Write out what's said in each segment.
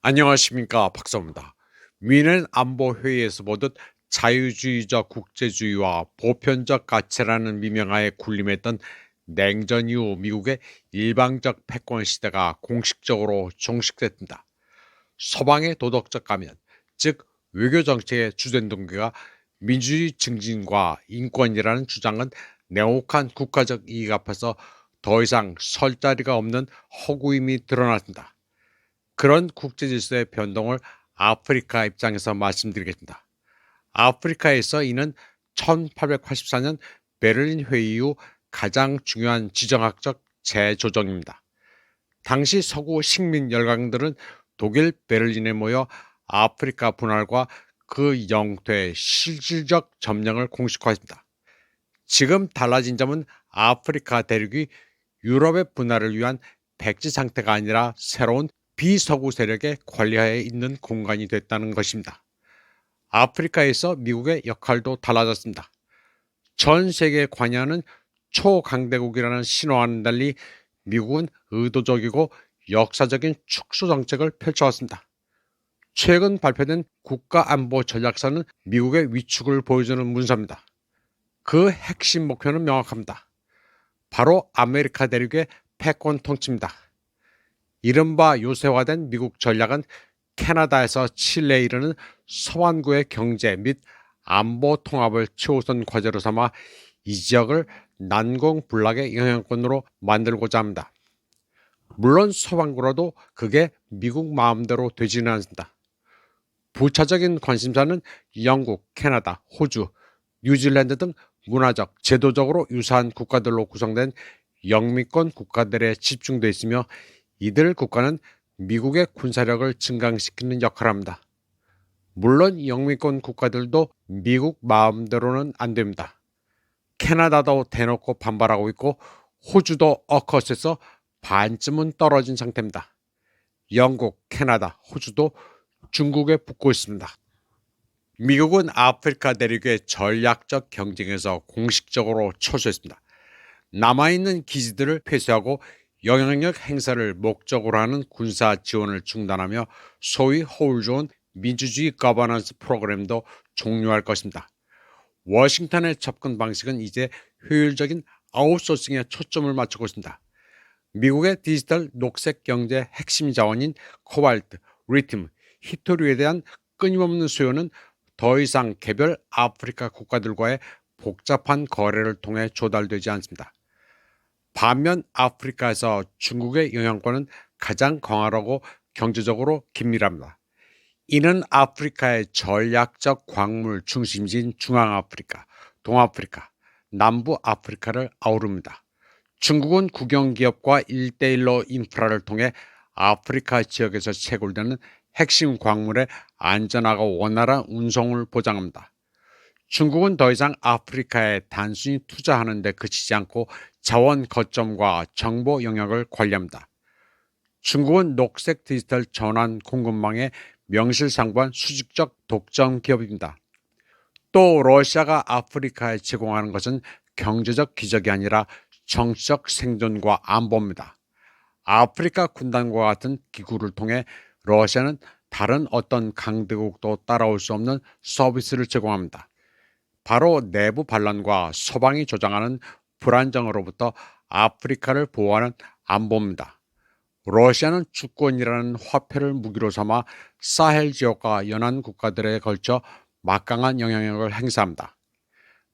안녕하십니까, 박사입니다. 미는 안보회의에서 보듯 자유주의적 국제주의와 보편적 가치라는 미명하에 군림했던 냉전 이후 미국의 일방적 패권 시대가 공식적으로 종식됐습니다. 서방의 도덕적 가면, 즉 외교 정책의 주된 동기가 민주주의 증진과 인권이라는 주장은 냉혹한 국가적 이익 앞에서 더 이상 설 자리가 없는 허구임이 드러났습니다. 그런 국제 질서의 변동을 아프리카 입장에서 말씀드리겠습니다. 아프리카에서 이는 1884년 베를린 회의 이후 가장 중요한 지정학적 재조정입니다. 당시 서구 식민 열강들은 독일 베를린에 모여 아프리카 분할과 그 영토의 실질적 점령을 공식화했습니다. 지금 달라진 점은 아프리카 대륙이 유럽의 분할을 위한 백지 상태가 아니라 새로운 비서구 세력의 관리하에 있는 공간이 됐다는 것입니다. 아프리카에서 미국의 역할도 달라졌습니다. 전 세계에 관여하는 초강대국이라는 신호와는 달리 미국은 의도적이고 역사적인 축소 정책을 펼쳐왔습니다. 최근 발표된 국가안보 전략서는 미국의 위축을 보여주는 문서입니다. 그 핵심 목표는 명확합니다. 바로 아메리카 대륙의 패권 통치입니다. 이른바 요새화된 미국 전략은 캐나다에서 칠레에 이르는 서반구의 경제 및 안보 통합을 최우선 과제로 삼아 이 지역을 난공불락의 영향권으로 만들고자 합니다. 물론 서반구라도 그게 미국 마음대로 되지는 않습니다. 부차적인 관심사는 영국, 캐나다, 호주, 뉴질랜드 등 문화적, 제도적으로 유사한 국가들로 구성된 영미권 국가들에 집중되어 있으며 이들 국가는 미국의 군사력을 증강시키는 역할을 합니다. 물론 영미권 국가들도 미국 마음대로는 안 됩니다. 캐나다도 대놓고 반발하고 있고 호주도 어컷에서 반쯤은 떨어진 상태입니다. 영국, 캐나다, 호주도 중국에 붙고 있습니다. 미국은 아프리카 대륙의 전략적 경쟁에서 공식적으로 철수했습니다. 남아있는 기지들을 폐쇄하고 영향력 행사를 목적으로 하는 군사 지원을 중단하며 소위 허울 좋은 민주주의 거버넌스 프로그램도 종료할 것입니다. 워싱턴의 접근 방식은 이제 효율적인 아웃소싱에 초점을 맞추고 있습니다. 미국의 디지털 녹색 경제 핵심 자원인 코발트, 리튬, 히토류에 대한 끊임없는 수요는 더 이상 개별 아프리카 국가들과의 복잡한 거래를 통해 조달되지 않습니다. 반면 아프리카에서 중국의 영향권은 가장 강화하고 경제적으로 긴밀합니다. 이는 아프리카의 전략적 광물 중심지인 중앙아프리카, 동아프리카, 남부아프리카를 아우릅니다. 중국은 국영기업과 1대1로 인프라를 통해 아프리카 지역에서 채굴되는 핵심 광물의 안전하고 원활한 운송을 보장합니다. 중국은 더 이상 아프리카에 단순히 투자하는 데 그치지 않고 자원 거점과 정보 영역을 관리합니다. 중국은 녹색 디지털 전환 공급망의 명실상부한 수직적 독점 기업입니다. 또 러시아가 아프리카에 제공하는 것은 경제적 기적이 아니라 정치적 생존과 안보입니다. 아프리카 군단과 같은 기구를 통해 러시아는 다른 어떤 강대국도 따라올 수 없는 서비스를 제공합니다. 바로 내부 반란과 서방이 조장하는 불안정으로부터 아프리카를 보호하는 안보입니다. 러시아는 주권이라는 화폐를 무기로 삼아 사헬 지역과 연안 국가들에 걸쳐 막강한 영향력을 행사합니다.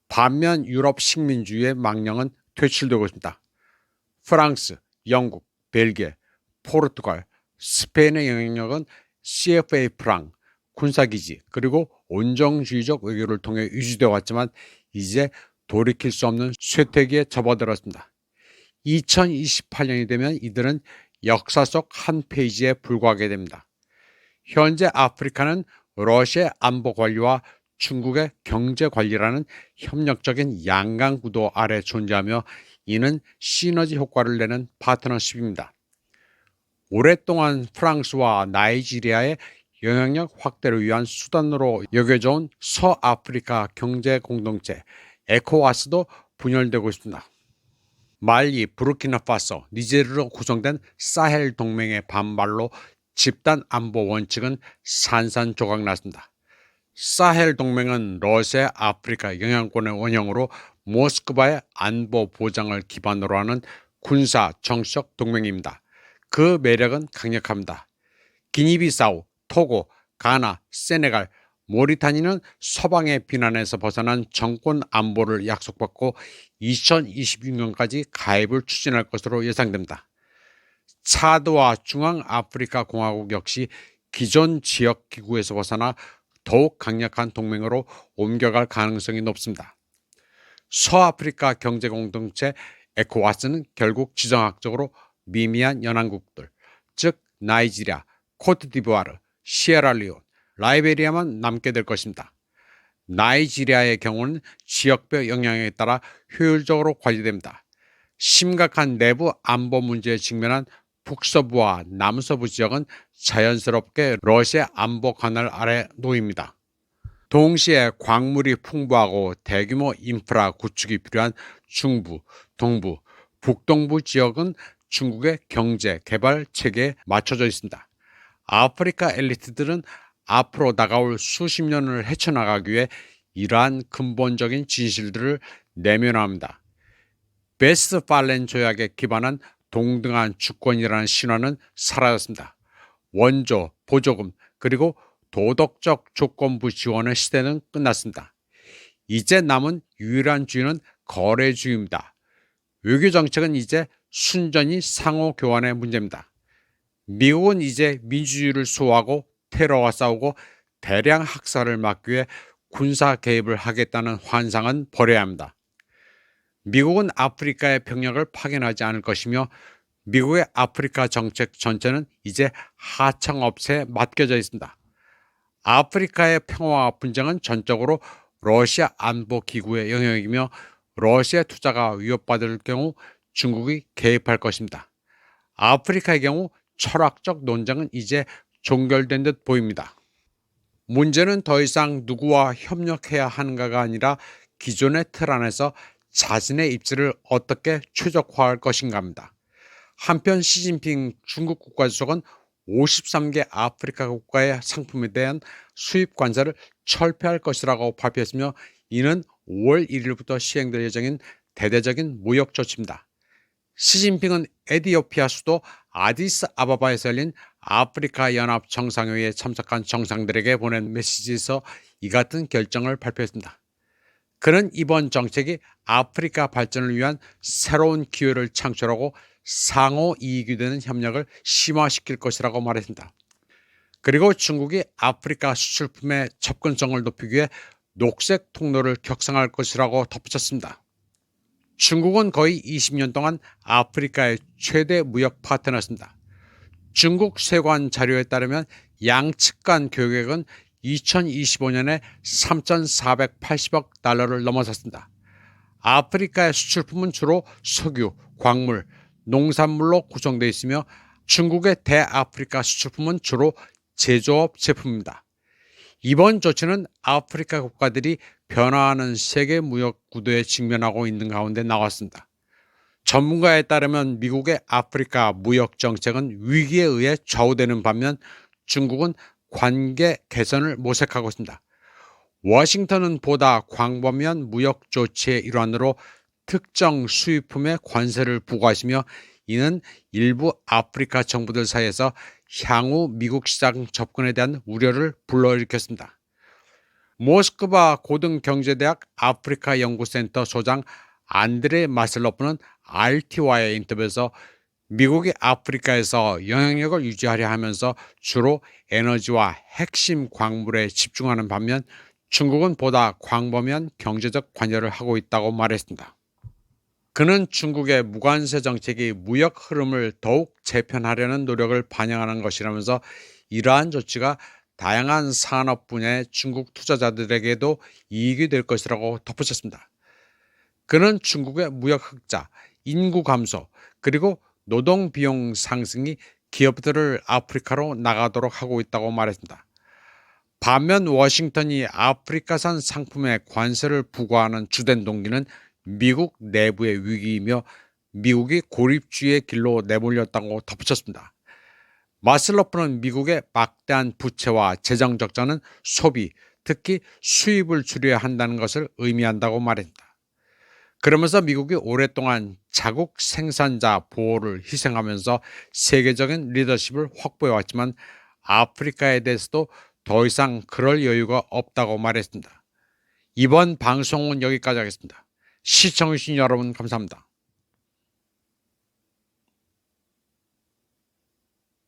반면 유럽 식민주의의 망령은 퇴출되고 있습니다. 프랑스, 영국, 벨기에, 포르투갈, 스페인의 영향력은 CFA 프랑, 군사기지 그리고 온정주의적 외교를 통해 유지되어 왔지만 이제 돌이킬 수 없는 쇠퇴기에 접어들었습니다. 2028년이 되면 이들은 역사 속 한 페이지에 불과하게 됩니다. 현재 아프리카는 러시아의 안보 관리와 중국의 경제 관리라는 협력적인 양강 구도 아래 존재하며 이는 시너지 효과를 내는 파트너십입니다. 오랫동안 프랑스와 나이지리아의 영향력 확대를 위한 수단으로 여겨져온 서아프리카 경제 공동체 에코와스도 분열되고 있습니다. 말리, 부르키나파소, 니제르로 구성된 사헬 동맹의 반발로 집단 안보 원칙은 산산조각 났습니다. 사헬 동맹은 러시아 아프리카 영향권의 원형으로 모스크바의 안보 보장을 기반으로 하는 군사 정치적 동맹입니다. 그 매력은 강력합니다. 기니비사우, 토고, 가나, 세네갈, 모리타니는 서방의 비난에서 벗어난 정권 안보를 약속받고 2026년까지 가입을 추진할 것으로 예상됩니다. 차드와 중앙아프리카 공화국 역시 기존 지역 기구에서 벗어나 더욱 강력한 동맹으로 옮겨갈 가능성이 높습니다. 서아프리카 경제공동체 에코와스는 결국 지정학적으로 미미한 연안국들, 즉 나이지리아, 코트디부아르, 시에라리온, 라이베리아만 남게 될 것입니다. 나이지리아의 경우는 지역별 영향에 따라 효율적으로 관리됩니다. 심각한 내부 안보 문제에 직면한 북서부와 남서부 지역은 자연스럽게 러시아 안보 관할 아래 놓입니다. 동시에 광물이 풍부하고 대규모 인프라 구축이 필요한 중부, 동부, 북동부 지역은 중국의 경제 개발 체계에 맞춰져 있습니다. 아프리카 엘리트들은 앞으로 다가올 수십 년을 헤쳐나가기 위해 이러한 근본적인 진실들을 내면화합니다. 베스트팔렌 조약에 기반한 동등한 주권이라는 신화는 사라졌습니다. 원조, 보조금, 그리고 도덕적 조건부 지원의 시대는 끝났습니다. 이제 남은 유일한 주의는 거래주의입니다. 외교정책은 이제 순전히 상호 교환의 문제입니다. 미국은 이제 민주주의를 수호하고 테러와 싸우고 대량 학살을 막기 위해 군사 개입을 하겠다는 환상은 버려야 합니다. 미국은 아프리카의 병력을 파견하지 않을 것이며 미국의 아프리카 정책 전체는 이제 하청업체에 맡겨져 있습니다. 아프리카의 평화와 분쟁은 전적으로 러시아 안보기구의 영역이며 러시아 투자가 위협받을 경우 중국이 개입할 것입니다. 아프리카의 경우 철학적 논쟁은 이제 종결된 듯 보입니다. 문제는 더 이상 누구와 협력해야 하는가가 아니라 기존의 틀 안에서 자신의 입지를 어떻게 최적화할 것인가입니다. 한편 시진핑 중국 국가주석은 53개 아프리카 국가의 상품에 대한 수입 관세를 철폐할 것이라고 발표했으며 이는 5월 1일부터 시행될 예정인 대대적인 무역 조치입니다. 시진핑은 에티오피아 수도 아디스아바바에서 열린 아프리카 연합 정상회의에 참석한 정상들에게 보낸 메시지에서 이 같은 결정을 발표했습니다. 그는 이번 정책이 아프리카 발전을 위한 새로운 기회를 창출하고 상호 이익이 되는 협력을 심화시킬 것이라고 말했습니다. 그리고 중국이 아프리카 수출품의 접근성을 높이기 위해 녹색 통로를 격상할 것이라고 덧붙였습니다. 중국은 거의 20년 동안 아프리카의 최대 무역 파트너였습니다. 중국 세관 자료에 따르면 양측 간 교역액은 2025년에 3,480억 달러를 넘어섰습니다. 아프리카의 수출품은 주로 석유, 광물, 농산물로 구성되어 있으며 중국의 대아프리카 수출품은 주로 제조업 제품입니다. 이번 조치는 아프리카 국가들이 변화하는 세계 무역 구도에 직면하고 있는 가운데 나왔습니다. 전문가에 따르면 미국의 아프리카 무역 정책은 위기에 의해 좌우되는 반면 중국은 관계 개선을 모색하고 있습니다. 워싱턴은 보다 광범위한 무역 조치의 일환으로 특정 수입품에 관세를 부과하시며 이는 일부 아프리카 정부들 사이에서 향후 미국 시장 접근에 대한 우려를 불러일으켰습니다. 모스크바 고등경제대학 아프리카 연구센터 소장 안드레 마슬로프는 RT와의 인터뷰에서 미국이 아프리카에서 영향력을 유지하려 하면서 주로 에너지와 핵심 광물에 집중하는 반면 중국은 보다 광범위한 경제적 관여를 하고 있다고 말했습니다. 그는 중국의 무관세 정책이 무역 흐름을 더욱 재편하려는 노력을 반영하는 것이라면서 이러한 조치가 다양한 산업 분야의 중국 투자자들에게도 이익이 될 것이라고 덧붙였습니다. 그는 중국의 무역 흑자, 인구 감소, 그리고 노동 비용 상승이 기업들을 아프리카로 나가도록 하고 있다고 말했습니다. 반면 워싱턴이 아프리카산 상품에 관세를 부과하는 주된 동기는 미국 내부의 위기이며 미국이 고립주의의 길로 내몰렸다고 덧붙였습니다. 마슬로프는 미국의 막대한 부채와 재정 적자는 소비, 특히 수입을 줄여야 한다는 것을 의미한다고 말했다. 그러면서 미국이 오랫동안 자국 생산자 보호를 희생하면서 세계적인 리더십을 확보해왔지만 아프리카에 대해서도 더 이상 그럴 여유가 없다고 말했습니다. 이번 방송은 여기까지 하겠습니다. 시청해주신 여러분 감사합니다.